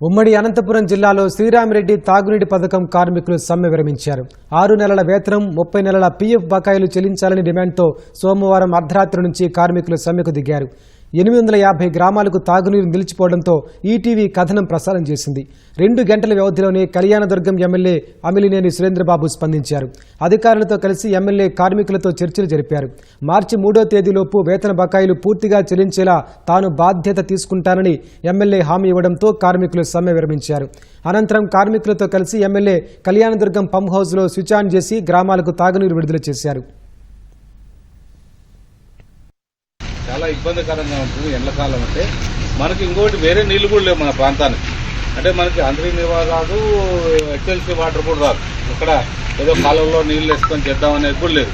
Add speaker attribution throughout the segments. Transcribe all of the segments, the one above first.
Speaker 1: ఉమ్మడి అనంతపురం జిల్లాలో శ్రీరామిరెడ్డి తాగునీటి పథకం కార్మికులు సమ్మె విరమించారు. 6 నెలల వేతనం 30 నెలల పీఎఫ్ బకాయిలు చెల్లించాలని డిమాండ్తో సోమవారం అర్ధరాత్రి నుంచి కార్మికులు సమ్మెకు దిగారు. 850 గ్రామాలకు తాగునీరు నిలిచిపోవడంతో ఈటీవీ కథనం ప్రసారం చేసింది. 2 గంటల వ్యవధిలోనే కళ్యాణదుర్గం ఎమ్మెల్యే అమిలినేని సురేంద్రబాబు స్పందించారు. అధికారులతో కలిసి ఎమ్మెల్యే కార్మికులతో చర్చలు జరిపారు. మార్చి 3వ తేదీలోపు వేతన బకాయిలు పూర్తిగా చెల్లించేలా తాను బాధ్యత తీసుకుంటానని ఎమ్మెల్యే హామీ ఇవ్వడంతో కార్మికులు సమ్మె విరమించారు. అనంతరం కార్మికులతో కలిసి ఎమ్మెల్యే కళ్యాణదుర్గం పంప్ హౌస్లో స్విచ్ ఆన్ చేసి గ్రామాలకు తాగునీరు విడుదల చేశారు.
Speaker 2: చాలా ఇబ్బందికరంగా ఉంటుంది. ఎండాకాలం అంటే మనకి ఇంకోటి వేరే నీళ్లు కూడా లేవు మన ప్రాంతానికి. అంటే మనకి అందరి నీరు రాదు, హెచ్ఎల్సీ వాటర్ కూడా రాదు. ఇక్కడ ఏదో కాలంలో నీళ్ళు వేసుకొని చేద్దామనేది కూడా లేదు.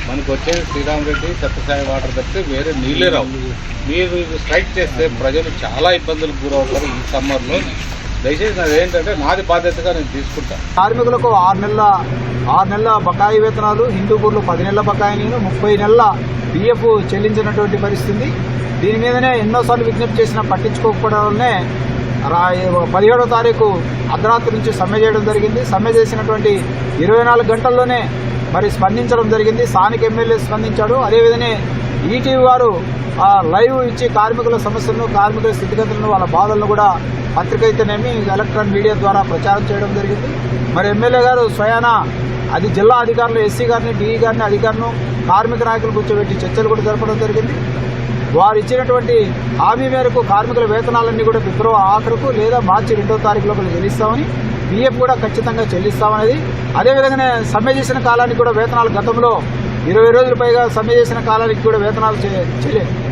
Speaker 2: మనకు వచ్చేది శ్రీరామిరెడ్డి సత్యసాయి వాటర్ తప్పితే వేరే నీళ్ళే రావు. మీరు స్ట్రైక్ చేస్తే ప్రజలు చాలా ఇబ్బందులకు గురవుతారు ఈ సమ్మర్లో. దయచేసి నాది ఏంటంటే నాది బాధ్యతగా నేను తీసుకుంటాను.
Speaker 3: కార్మికులకు 6 నెలల బకాయి వేతనాలు, హిందూపూర్లో 10 నెలల బకాయిని, 30 నెలల పిఎఫ్ చెల్లించినటువంటి పరిస్థితి. దీని మీదనే ఎన్నోసార్లు విజ్ఞప్తి చేసినా పట్టించుకోకపోవడం వల్లనే 17వ తారీఖు అర్ధరాత్రి నుంచి సమ్మె చేయడం జరిగింది. సమ్మె చేసినటువంటి 24 గంటల్లోనే మరి స్పందించడం జరిగింది. స్థానిక ఎమ్మెల్యే స్పందించాడు. అదేవిధంగా ఈటీవీ వారు లైవ్ ఇచ్చి కార్మికుల సమస్యలను, కార్మికుల స్థితిగతులను, వాళ్ళ బాధలను కూడా పత్రిక అయితేనేమి ఎలక్ట్రానిక్ మీడియా ద్వారా ప్రచారం చేయడం జరిగింది. మరి ఎమ్మెల్యే గారు స్వయాన అది జిల్లా అధికారులు, ఎస్సీ గారిని, డిఈ గారిని, అధికారులను, కార్మిక నాయకులు కూర్చోబెట్టి చర్చలు కూడా జరపడం జరిగింది. వారు ఇచ్చినటువంటి హామీ మేరకు కార్మికుల వేతనాలన్నీ కూడా ఫిబ్రవరి ఆఖరుకు లేదా మార్చి 2వ తారీఖు లోపల చెల్లిస్తామని, పీఎఫ్ కూడా ఖచ్చితంగా చెల్లిస్తామనేది. అదేవిధంగానే సమ్మె చేసిన కాలానికి కూడా వేతనాలు గతంలో 20 రోజుల పైగా సమ్మె చేసిన కాలానికి కూడా వేతనాలు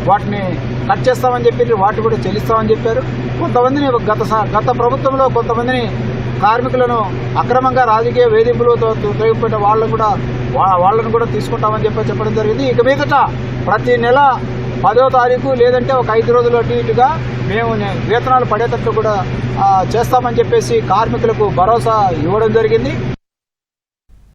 Speaker 3: వాటిని కట్ చేస్తామని చెప్పి వాటిని కూడా చెల్లిస్తామని చెప్పారు. కొంతమందిని గత ప్రభుత్వంలో కొంతమందిని కార్మికులను అక్రమంగా రాజకీయ వేధింపులతో ఉపయోగపడ్డ వాళ్ళను కూడా తీసుకుంటామని చెప్పడం జరిగింది. ఇక మీదట ప్రతి నెల 10వ తారీఖు లేదంటే ఒక 5 రోజులు అటు ఇటుగా మేము వేతనాలు పడేటట్టు కూడా చేస్తామని చెప్పేసి కార్మికులకు భరోసా ఇవ్వడం జరిగింది.